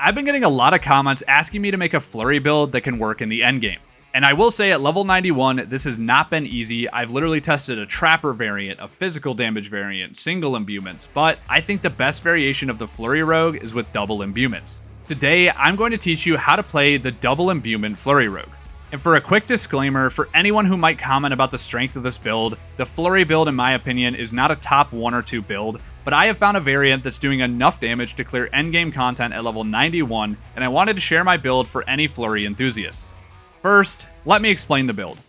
I've been getting a lot of comments asking me to make a Flurry build that can work in the endgame. And I will say at level 91, this has not been easy. I've literally tested a Trapper variant, a physical damage variant, single imbuements, but I think the best variation of the Flurry Rogue is with double imbuements. Today, I'm going to teach you how to play the double imbuement Flurry Rogue. And for a quick disclaimer, for anyone who might comment about the strength of this build, the Flurry build, in my opinion, is not a top 1 or 2 build, but I have found a variant that's doing enough damage to clear endgame content at level 91, and I wanted to share my build for any Flurry enthusiasts. First, let me explain the build.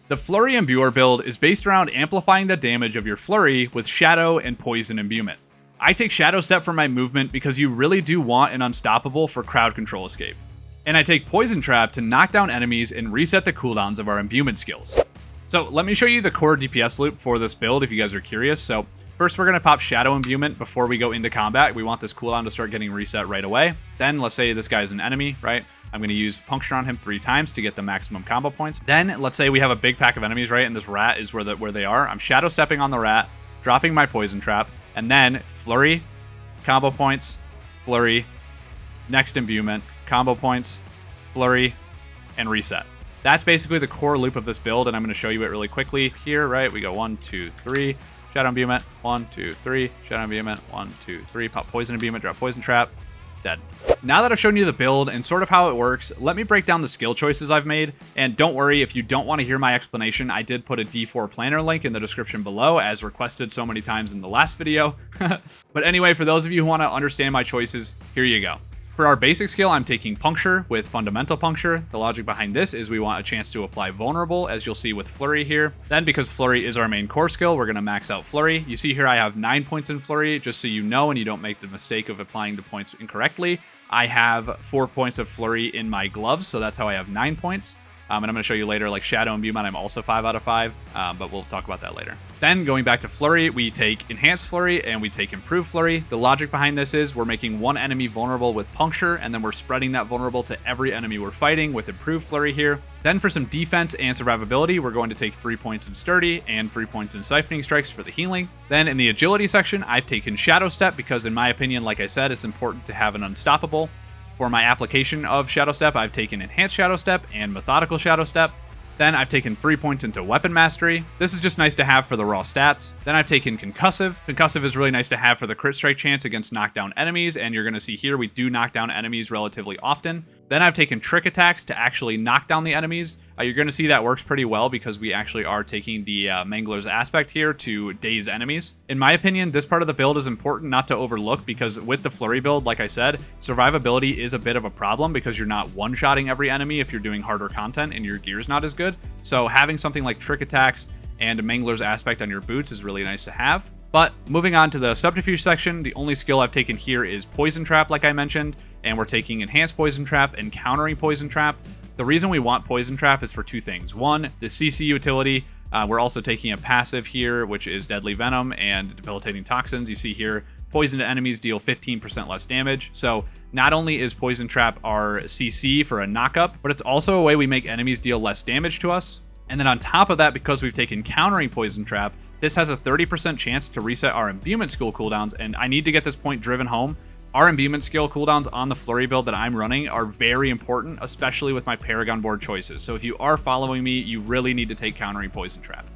The Flurry Imbuer build is based around amplifying the damage of your Flurry with Shadow and Poison Imbuement. I take Shadow Step for my movement because you really do want an Unstoppable for crowd control escape. And I take Poison Trap to knock down enemies and reset the cooldowns of our imbuement skills. So let me show you the core DPS loop for this build if you guys are curious. So first we're going to pop Shadow Imbuement before we go into combat. We want this cooldown to start getting reset right away. Then let's say this guy's an enemy, right? I'm going to use Puncture on him 3 times to get the maximum combo points. Then let's say we have a big pack of enemies, right? And this rat is where they are. I'm Shadow Stepping on the rat, dropping my Poison Trap, and then Flurry, combo points, Flurry, next imbuement, combo points, Flurry, and reset. That's basically the core loop of this build, and I'm going to show you it really quickly here, right? We go 1, 2, 3, Shadow Imbuement, 1, 2, 3, Shadow Imbuement, 1, 2, 3, pop Poison Imbuement, drop Poison Trap, dead. Now that I've shown you the build and sort of how it works, let me break down the skill choices I've made. And don't worry, if you don't want to hear my explanation, I did put a D4 planner link in the description below, as requested so many times in the last video. But anyway, for those of you who want to understand my choices, here you go. For our basic skill, I'm taking Puncture with Fundamental Puncture. The logic behind this is we want a chance to apply Vulnerable, as you'll see with Flurry here. Then, because Flurry is our main core skill, we're going to max out Flurry. You see here I have 9 points in Flurry, just so you know and you don't make the mistake of applying the points incorrectly. I have 4 points of Flurry in my gloves, so that's how I have 9 points. And I'm going to show you later, like Shadow Imbuement, I'm also 5 out of 5, but we'll talk about that later. Then, going back to Flurry, we take Enhanced Flurry and we take Improved Flurry. The logic behind this is we're making one enemy vulnerable with Puncture, and then we're spreading that vulnerable to every enemy we're fighting with Improved Flurry here. Then for some defense and survivability, we're going to take 3 points in Sturdy and 3 points in Siphoning Strikes for the healing. Then in the agility section, I've taken Shadow Step because in my opinion, like I said, it's important to have an Unstoppable. For my application of Shadow Step, I've taken Enhanced Shadow Step and Methodical Shadow Step. Then I've taken 3 points into Weapon Mastery. This is just nice to have for the raw stats. Then I've taken Concussive. Concussive is really nice to have for the crit strike chance against knockdown enemies, and you're going to see here we do knock down enemies relatively often. Then I've taken Trick Attacks to actually knock down the enemies. You're going to see that works pretty well because we actually are taking the Mangler's aspect here to daze enemies. In my opinion, this part of the build is important not to overlook because with the Flurry build, like I said, survivability is a bit of a problem because you're not one-shotting every enemy if you're doing harder content and your gear's not as good. So having something like Trick Attacks and Mangler's aspect on your boots is really nice to have. But moving on to the Subterfuge section, the only skill I've taken here is Poison Trap, like I mentioned, and we're taking Enhanced Poison Trap and Countering Poison Trap. The reason we want Poison Trap is for 2 things. One, the CC utility. We're also taking a passive here, which is Deadly Venom and Debilitating Toxins. You see here, poisoned enemies deal 15% less damage. So not only is Poison Trap our CC for a knockup, but it's also a way we make enemies deal less damage to us. And then on top of that, because we've taken Countering Poison Trap, this has a 30% chance to reset our imbuement skill cooldowns, and I need to get this point driven home. Our imbuement skill cooldowns on the Flurry build that I'm running are very important, especially with my Paragon Board choices. So if you are following me, you really need to take Countering Poison Trap.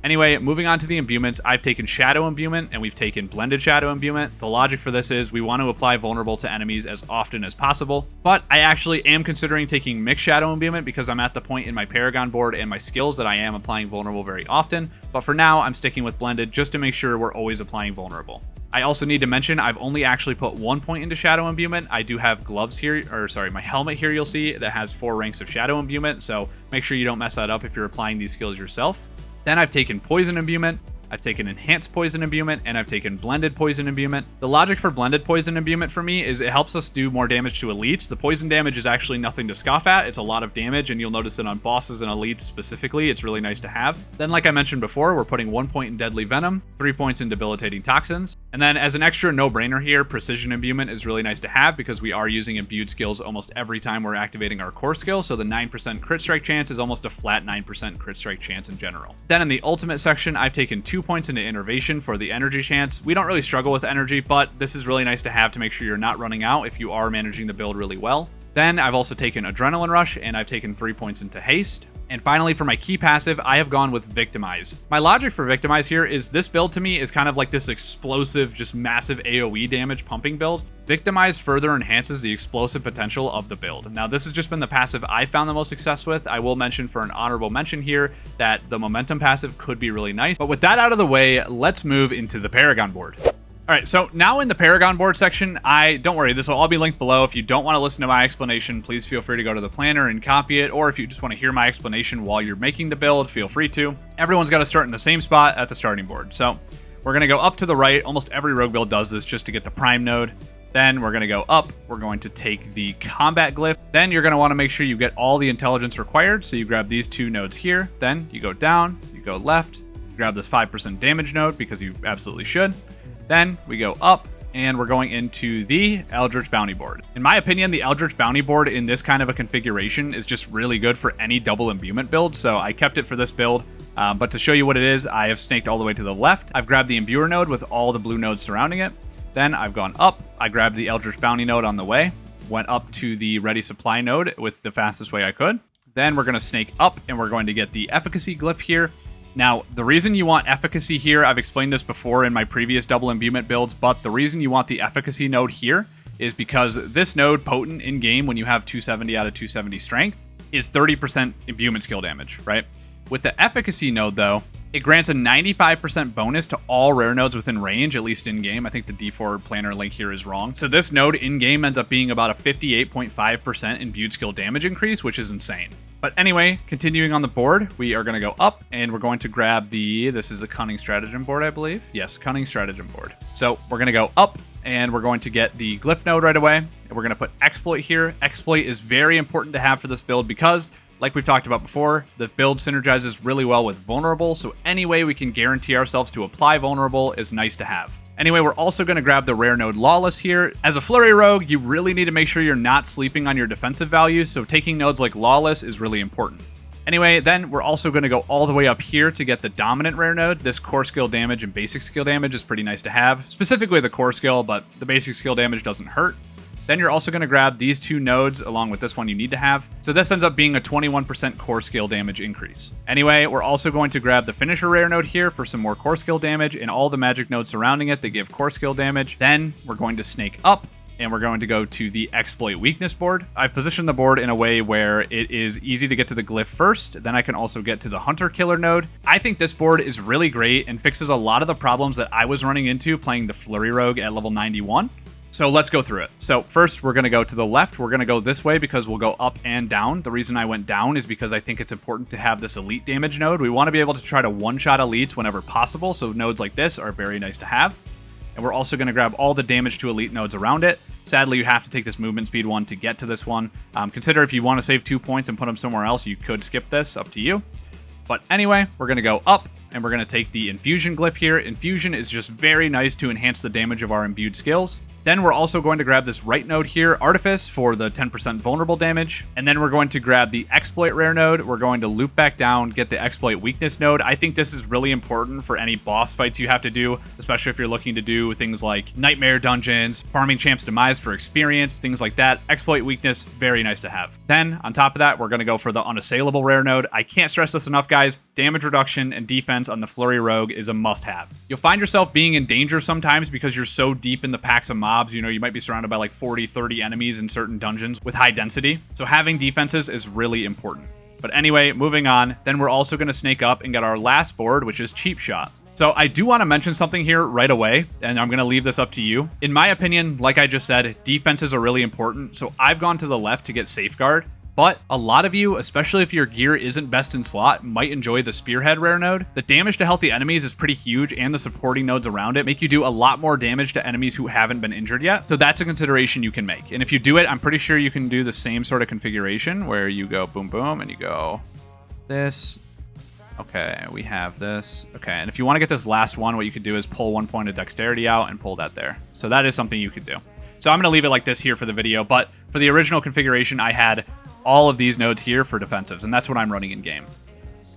Anyway, moving on to the imbuements, I've taken Shadow Imbuement and we've taken Blended Shadow Imbuement. The logic for this is we want to apply Vulnerable to enemies as often as possible, but I actually am considering taking Mixed Shadow Imbuement because I'm at the point in my Paragon Board and my skills that I am applying Vulnerable very often, but for now I'm sticking with Blended just to make sure we're always applying Vulnerable. I also need to mention I've only actually put 1 point into Shadow Imbuement. I do have gloves here, or sorry, my helmet here you'll see that has 4 ranks of Shadow Imbuement, so make sure you don't mess that up if you're applying these skills yourself. Then I've taken Poison Imbuement, I've taken Enhanced Poison Imbuement, and I've taken Blended Poison Imbuement. The logic for Blended Poison Imbuement for me is it helps us do more damage to elites. The poison damage is actually nothing to scoff at. It's a lot of damage, and you'll notice that on bosses and elites specifically, it's really nice to have. Then, like I mentioned before, we're putting 1 point in Deadly Venom, 3 points in Debilitating Toxins. And then as an extra no-brainer here, precision imbuement is really nice to have because we are using imbued skills almost every time we're activating our core skill. So the 9% crit strike chance is almost a flat 9% crit strike chance in general. Then in the ultimate section, I've taken 2 points into innervation for the energy chance. We don't really struggle with energy, but this is really nice to have to make sure you're not running out if you are managing the build really well. Then I've also taken adrenaline rush and I've taken 3 points into haste. And finally, for my key passive, I have gone with Victimize. My logic for Victimize here is this build to me is kind of like this explosive, just massive AoE damage pumping build. Victimize further enhances the explosive potential of the build. Now, this has just been the passive I found the most success with. I will mention for an honorable mention here that the momentum passive could be really nice. But with that out of the way, let's move into the Paragon board. All right, so now in the Paragon board section, don't worry, this will all be linked below. If you don't want to listen to my explanation, please feel free to go to the planner and copy it. Or if you just want to hear my explanation while you're making the build, feel free to. Everyone's got to start in the same spot at the starting board. So we're going to go up to the right. Almost every rogue build does this just to get the prime node. Then we're going to go up. We're going to take the combat glyph. Then you're going to want to make sure you get all the intelligence required. So you grab these 2 nodes here. Then you go down, you go left, you grab this 5% damage node because you absolutely should. Then we go up and we're going into the Eldritch Bounty board. In my opinion, the Eldritch Bounty board in this kind of a configuration is just really good for any double imbuement build. So I kept it for this build. But to show you what it is, I have snaked all the way to the left. I've grabbed the imbuer node with all the blue nodes surrounding it. Then I've gone up. I grabbed the Eldritch Bounty node on the way. Went up to the Ready Supply node with the fastest way I could. Then we're going to snake up and we're going to get the efficacy glyph here. Now, the reason you want efficacy here, I've explained this before in my previous double imbuement builds, but the reason you want the efficacy node here is because this node, potent in-game when you have 270 out of 270 strength, is 30% imbuement skill damage, right? With the efficacy node, though, it grants a 95% bonus to all rare nodes within range, at least in-game. I think the D4 planner link here is wrong. So this node in-game ends up being about a 58.5% imbued skill damage increase, which is insane. But anyway, continuing on the board, we are going to go up and we're going to grab this is a Cunning Stratagem board, I believe. Yes, Cunning Stratagem board. So we're going to go up and we're going to get the glyph node right away. And we're going to put Exploit here. Exploit is very important to have for this build because, like we've talked about before, the build synergizes really well with Vulnerable. So any way we can guarantee ourselves to apply Vulnerable is nice to have. Anyway, we're also going to grab the rare node Lawless here. As a Flurry rogue, you really need to make sure you're not sleeping on your defensive values, so taking nodes like Lawless is really important. Anyway, then we're also going to go all the way up here to get the dominant rare node. This core skill damage and basic skill damage is pretty nice to have, specifically the core skill, but the basic skill damage doesn't hurt. Then you're also going to grab these 2 nodes along with this one you need to have. So this ends up being a 21% core skill damage increase. Anyway, we're also going to grab the finisher rare node here for some more core skill damage and all the magic nodes surrounding it that give core skill damage. Then we're going to snake up and we're going to go to the exploit weakness board. I've positioned the board in a way where it is easy to get to the glyph first. Then I can also get to the hunter killer node. I think this board is really great and fixes a lot of the problems that I was running into playing the Flurry rogue at level 91. So let's go through it. So first, we're going to go to the left. We're going to go this way because we'll go up and down. The reason I went down is because I think it's important to have this elite damage node. We want to be able to try to one-shot elites whenever possible, so nodes like this are very nice to have. And we're also going to grab all the damage to elite nodes around it. Sadly, you have to take this movement speed one to get to this one. Consider if you want to save 2 points and put them somewhere else, you could skip this, up to you. But anyway, we're going to go up and we're going to take the infusion glyph here. Infusion is just very nice to enhance the damage of our imbued skills. Then we're also going to grab this right node here, Artifice, for the 10% vulnerable damage. And then we're going to grab the exploit rare node. We're going to loop back down, get the exploit weakness node. I think this is really important for any boss fights you have to do, especially if you're looking to do things like nightmare dungeons, farming Champ's Demise for experience, things like that. Exploit weakness, very nice to have. Then on top of that, we're going to go for the unassailable rare node. I can't stress this enough, guys. Damage reduction and defense on the Flurry rogue is a must-have. You'll find yourself being in danger sometimes because you're so deep in the packs of mobs. You know, you might be surrounded by like 40, 30 enemies in certain dungeons with high density. So having defenses is really important. But anyway, moving on. Then we're also going to snake up and get our last board, which is Cheap Shot. So I do want to mention something here right away, and I'm going to leave this up to you. In my opinion, like I just said, defenses are really important. So I've gone to the left to get Safeguard. But a lot of you, especially if your gear isn't best in slot, might enjoy the Spearhead rare node. The damage to healthy enemies is pretty huge, and the supporting nodes around it make you do a lot more damage to enemies who haven't been injured yet. So that's a consideration you can make. And if you do it, I'm pretty sure you can do the same sort of configuration where you go boom, boom, and you go this. Okay, we have this. Okay, and if you want to get this last one, what you could do is pull 1 point of dexterity out and pull that there. So that is something you could do. So I'm going to leave it like this here for the video, but for the original configuration, I had all of these nodes here for defensives, and that's what I'm running in game.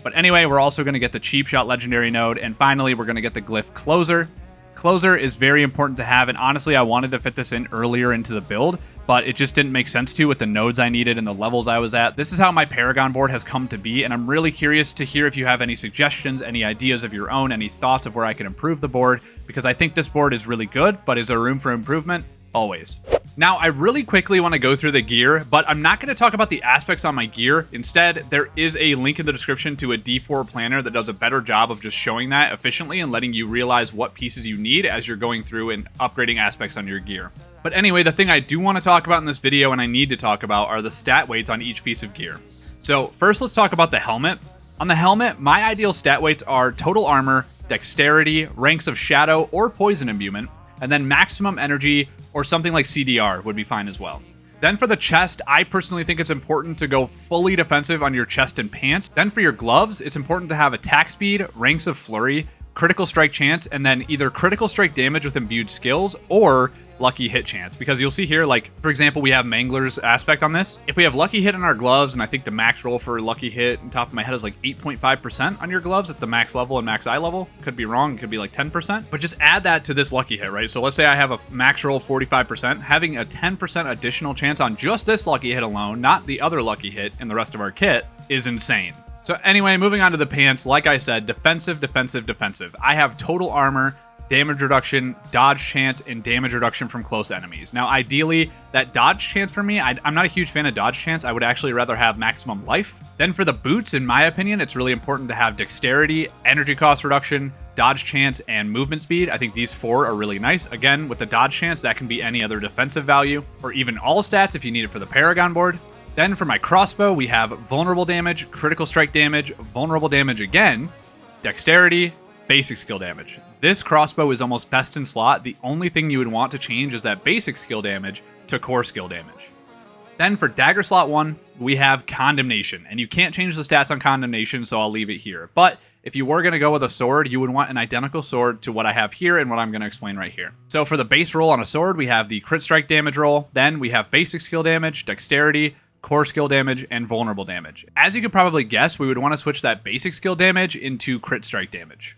But anyway, we're also going to get the cheap shot legendary node, and finally, we're going to get the glyph closer. Closer is very important to have, and honestly, I wanted to fit this in earlier into the build, but it just didn't make sense to with the nodes I needed and the levels I was at. This is how my Paragon board has come to be, and I'm really curious to hear if you have any suggestions, any ideas of your own, any thoughts of where I can improve the board, because I think this board is really good, but is there room for improvement? Always. Now, I really quickly want to go through the gear, but I'm not going to talk about the aspects on my gear. Instead, there is a link in the description to a D4 planner that does a better job of just showing that efficiently and letting you realize what pieces you need as you're going through and upgrading aspects on your gear. But anyway, the thing I do want to talk about in this video and I need to talk about are the stat weights on each piece of gear. So first, let's talk about the helmet. On the helmet, my ideal stat weights are total armor, dexterity, ranks of shadow or poison imbuement, and then maximum energy or something like CDR would be fine as well. Then for the chest, I personally think it's important to go fully defensive on your chest and pants. Then for your gloves, it's important to have attack speed, ranks of flurry, critical strike chance, and then either critical strike damage with imbued skills or lucky hit chance, because you'll see here, like, for example, we have Mangler's aspect on this. If we have lucky hit on our gloves, and I think the max roll for lucky hit on top of my head is like 8.5% on your gloves at the max level and max eye level. Could be wrong, it could be like 10%, but just add that to this lucky hit, right? So let's say I have a max roll 45%, having a 10% additional chance on just this lucky hit alone, not the other lucky hit in the rest of our kit, is insane. So anyway, moving on to the pants, like I said, defensive, defensive, defensive. I have total armor, damage reduction, dodge chance, and damage reduction from close enemies. Now, ideally, that dodge chance for me, I'm not a huge fan of dodge chance. I would actually rather have maximum life. Then for the boots, in my opinion, it's really important to have dexterity, energy cost reduction, dodge chance, and movement speed. I think these four are really nice. Again, with the dodge chance, that can be any other defensive value, or even all stats if you need it for the Paragon board. Then for my crossbow, we have vulnerable damage, critical strike damage, vulnerable damage again, dexterity, basic skill damage. This crossbow is almost best in slot. The only thing you would want to change is that basic skill damage to core skill damage. Then for dagger slot 1, we have condemnation, and you can't change the stats on condemnation, so I'll leave it here. But if you were going to go with a sword, you would want an identical sword to what I have here and what I'm going to explain right here. So for the base roll on a sword, we have the crit strike damage roll, then we have basic skill damage, dexterity, core skill damage, and vulnerable damage. As you could probably guess, we would want to switch that basic skill damage into crit strike damage.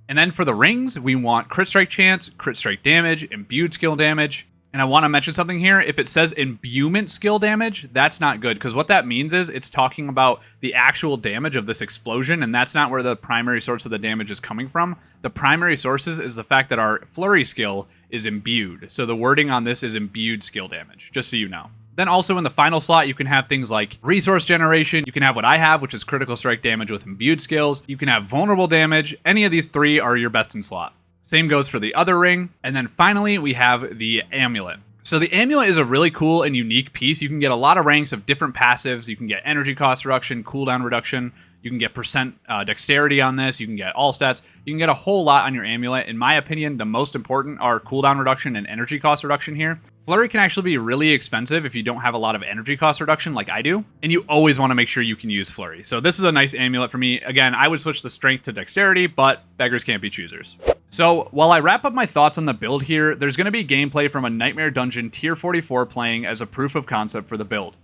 And then for the rings, we want crit strike chance, crit strike damage, imbued skill damage. And I want to mention something here. If it says imbuement skill damage, that's not good, because what that means is it's talking about the actual damage of this explosion, and that's not where the primary source of the damage is coming from. The primary sources is the fact that our flurry skill is imbued. So the wording on this is imbued skill damage, just so you know. Then also in the final slot, you can have things like resource generation. You can have what I have, which is critical strike damage with imbued skills. You can have vulnerable damage. Any of these three are your best in slot. Same goes for the other ring. And then finally, we have the amulet. So the amulet is a really cool and unique piece. You can get a lot of ranks of different passives. You can get energy cost reduction, cooldown reduction. You can get percent dexterity on this. You can get all stats. You can get a whole lot on your amulet. In my opinion, the most important are cooldown reduction and energy cost reduction here. Flurry can actually be really expensive if you don't have a lot of energy cost reduction like I do. And you always want to make sure you can use Flurry. So this is a nice amulet for me. Again, I would switch the strength to dexterity, but beggars can't be choosers. So while I wrap up my thoughts on the build here, there's going to be gameplay from a Nightmare Dungeon Tier 44 playing as a proof of concept for the build.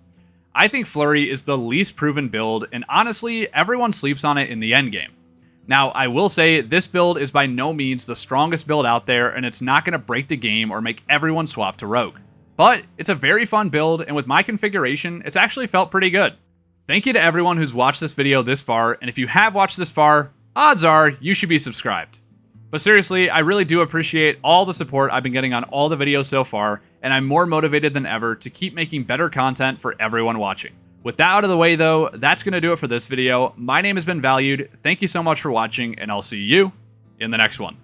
I think Flurry is the least proven build, and honestly, everyone sleeps on it in the endgame. Now, I will say this build is by no means the strongest build out there, and it's not going to break the game or make everyone swap to Rogue. But it's a very fun build, and with my configuration, it's actually felt pretty good. Thank you to everyone who's watched this video this far, and if you have watched this far, odds are you should be subscribed. But seriously, I really do appreciate all the support I've been getting on all the videos so far, and I'm more motivated than ever to keep making better content for everyone watching. With that out of the way though, that's going to do it for this video. My name has been Valued, thank you so much for watching, and I'll see you in the next one.